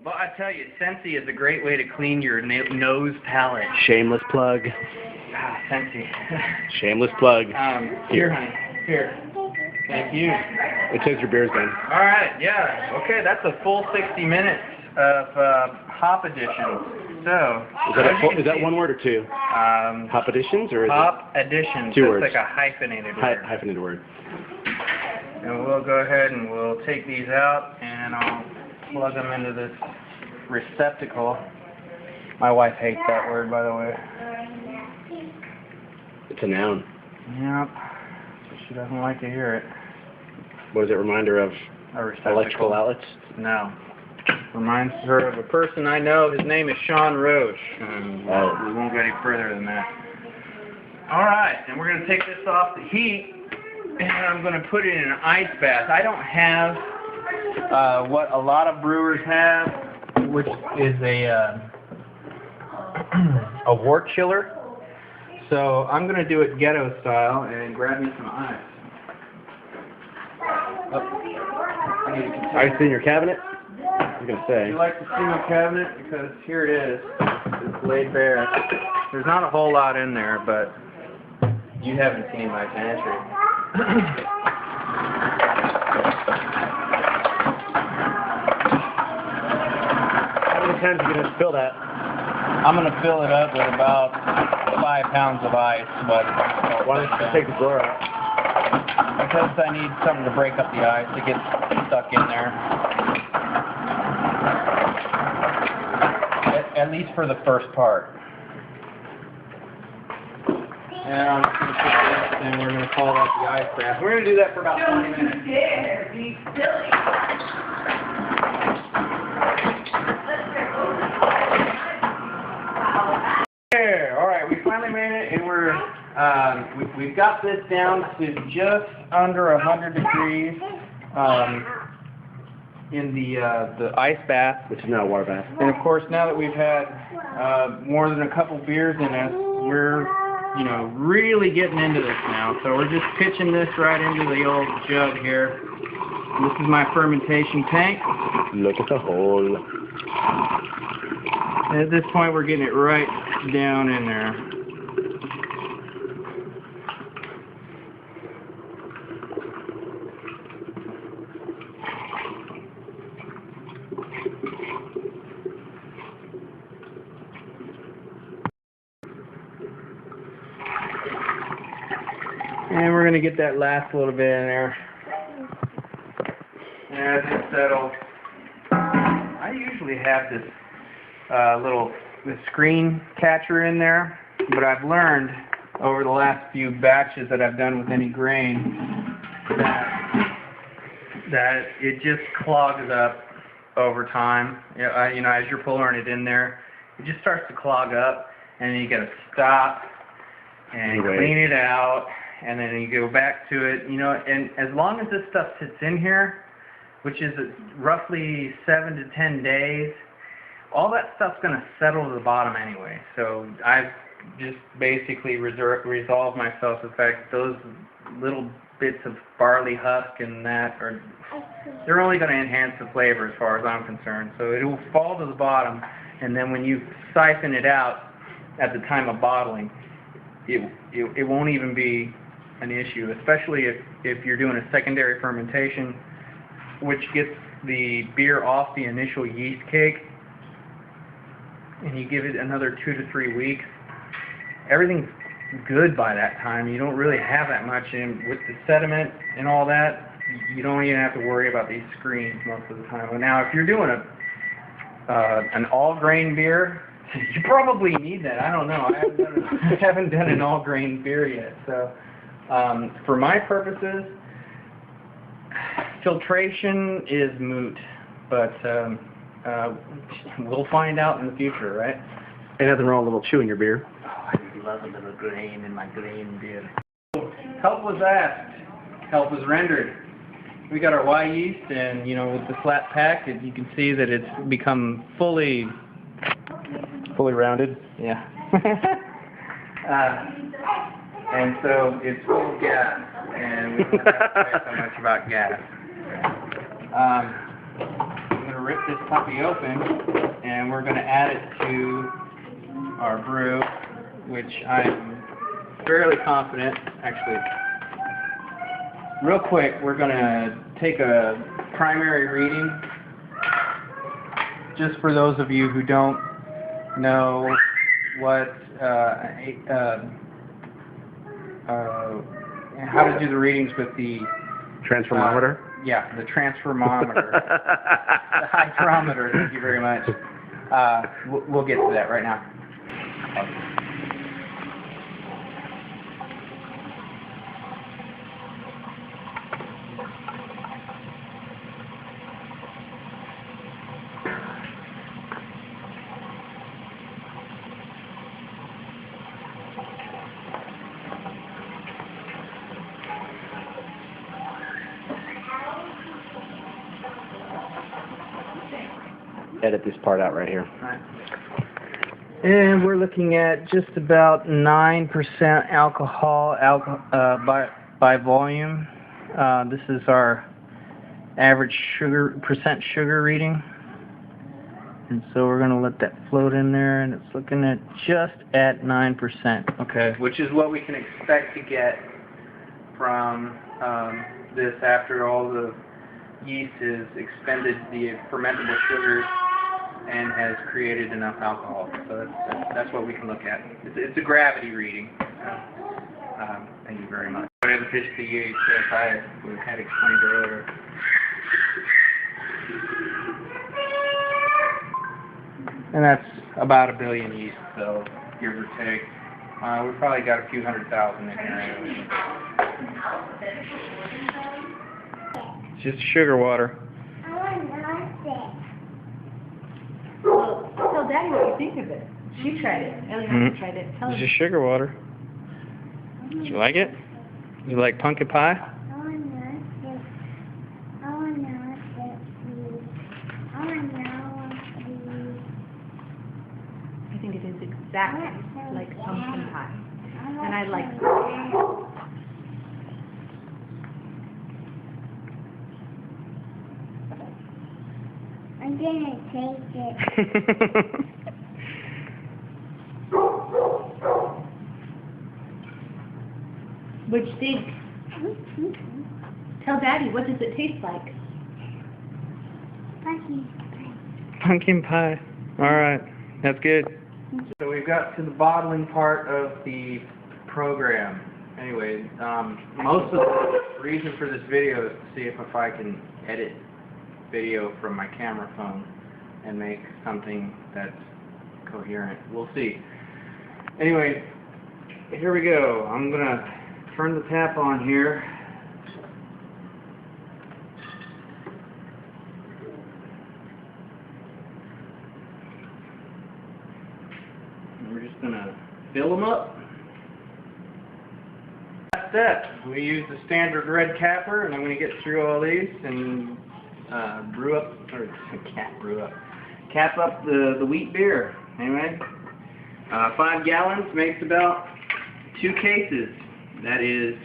Well, I tell you, Sensi is a great way to clean your nose palate. Shameless plug. Ah, Sensi. Shameless plug. Here, honey. Here. Thank you. It says your beer's done. All right, yeah. Okay, that's a full 60 minutes of hop additions. So, is that one word or two? Hop additions or is hop additions. Two words. It's like a hyphenated word. Hyphenated word. And we'll go ahead and we'll take these out and I'll plug them into this receptacle. My wife hates that word, by the way. It's a noun. Yep. She doesn't like to hear it. What is it, reminder of electrical outlets? No. Reminds her of a person I know. His name is Sean Roche. We won't go any further than that. Alright, and we're going to take this off the heat, and I'm going to put it in an ice bath. I don't have what a lot of brewers have, which is a wort chiller. So I'm going to do it ghetto style and grab me some ice. Ice in your cabinet? I was going to say. You like to see my cabinet? Because here it is. It's laid bare. There's not a whole lot in there, but you haven't seen my pantry. How many times are you going to fill that? I'm going to fill it up with about 5 pounds of ice, but why don't you take the drawer out? Because I need something to break up the ice. It gets stuck in there. At least for the first part. And I'm just going to put this, and we're going to call that the ice bath. We're going to do that for about 20 minutes. Be silly. Alright, we finally made it, and we've got this down to just under 100 degrees in the ice bath. Which is now a water bath. And of course, now that we've had more than a couple beers in us, we're, really getting into this now. So we're just pitching this right into the old jug here. This is my fermentation tank. Look at the hole. And at this point, we're getting it right down in there. And we're going to get that last little bit in there. And as it settles, I usually have this this screen catcher in there, but I've learned over the last few batches that I've done with any grain that it just clogs up over time. As you're pouring it in there, it just starts to clog up, and then you got to stop and clean it out, and then you go back to it. And as long as this stuff sits in here, which is roughly 7 to 10 days, all that stuff's going to settle to the bottom anyway. So I've just basically resolved myself to the fact that those little bits of barley husk and that they're only going to enhance the flavor as far as I'm concerned. So it will fall to the bottom, and then when you siphon it out at the time of bottling, it won't even be an issue, especially if you're doing a secondary fermentation, which gets the beer off the initial yeast cake, and you give it another 2 to 3 weeks. Everything's good by that time. You don't really have that much in with the sediment and all that. You don't even have to worry about these screens most of the time. Now, if you're doing an all-grain beer, you probably need that. I don't know. I haven't done an all-grain beer yet. So, for my purposes, filtration is moot, but we'll find out in the future, right? Ain't nothing wrong with a little chew in your beer. Oh, I love a little grain in my grain beer. Help was asked. Help was rendered. We got our wyeast, and with the flat pack, you can see that it's become fully rounded. Yeah. And so it's full of gas, and we don't have to say so much about gas. I'm going to rip this puppy open, and we're going to add it to our brew, which I'm fairly confident, actually. Real quick, we're going to take a primary reading, just for those of you who don't know what, how to do the readings with the Transformometer? Yeah, the transformometer. The hydrometer, thank you very much. We'll get to that right now. Edit this part out right here. Right. And we're looking at just about 9% alcohol by volume. This is our average percent sugar reading. And so we're going to let that float in there, and it's looking at just at 9%. Okay, which is what we can expect to get from this after all the yeast has expended the fermentable sugars and has created enough alcohol. So that's what we can look at. It's a gravity reading. Thank you very much. Whatever fish to use, as I had explained earlier. And that's about 1 billion yeast, so give or take. We've probably got a few 100,000 in here anyway. It's just sugar water. Tell Daddy what you think of it. She tried it. Ellie hasn't tried it. Tell It's him. just sugar water. Do you like it? You like pumpkin pie? I think it is exactly like pumpkin pie. And I like it. I'm gonna taste it. Which think? Tell Daddy, what does it taste like? Pumpkin pie. Alright, that's good. So we've got to the bottling part of the program. Anyway, most of the reason for this video is to see if I can edit video from my camera phone and make something that's coherent. We'll see. Anyway, here we go. I'm going to turn the tap on here. We're just going to fill them up. That's that. We use the standard red capper, and I'm going to get through all these and cap up the wheat beer. Anyway, 5 gallons makes about 2 cases. That is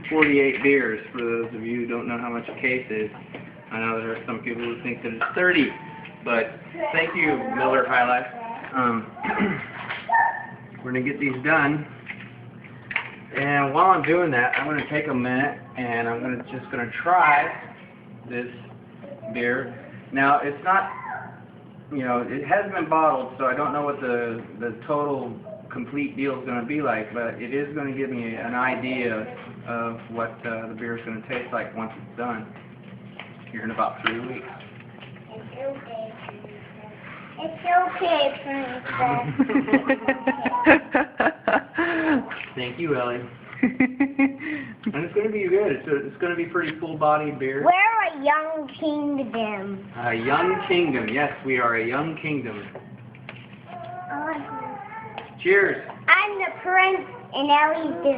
48 beers, for those of you who don't know how much a case is. I know there are some people who think that it's 30, but thank you, Miller High Life. We're going to get these done. And while I'm doing that, I'm going to take a minute and I'm just going to try this beer. Now, it's not, it hasn't been bottled, so I don't know what the total complete deal is going to be like, but it is going to give me an idea of what the beer is going to taste like once it's done here in about 3 weeks. It's okay, Princess. Thank you, Ellie. And it's going to be good. It's going to be pretty full-bodied beer. We're a young kingdom. A young kingdom. Yes, we are a young kingdom. Cheers. I'm the prince, and Ellie is the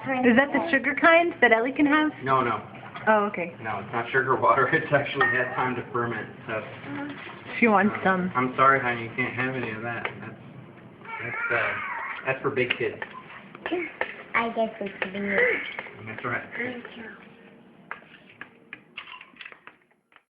princess. Is that the sugar kind that Ellie can have? No, no. Oh, okay. No, it's not sugar water. It's actually had time to ferment. So She wants some. I'm sorry, honey. You can't have any of that. That's for big kids. I guess it's me. That's right.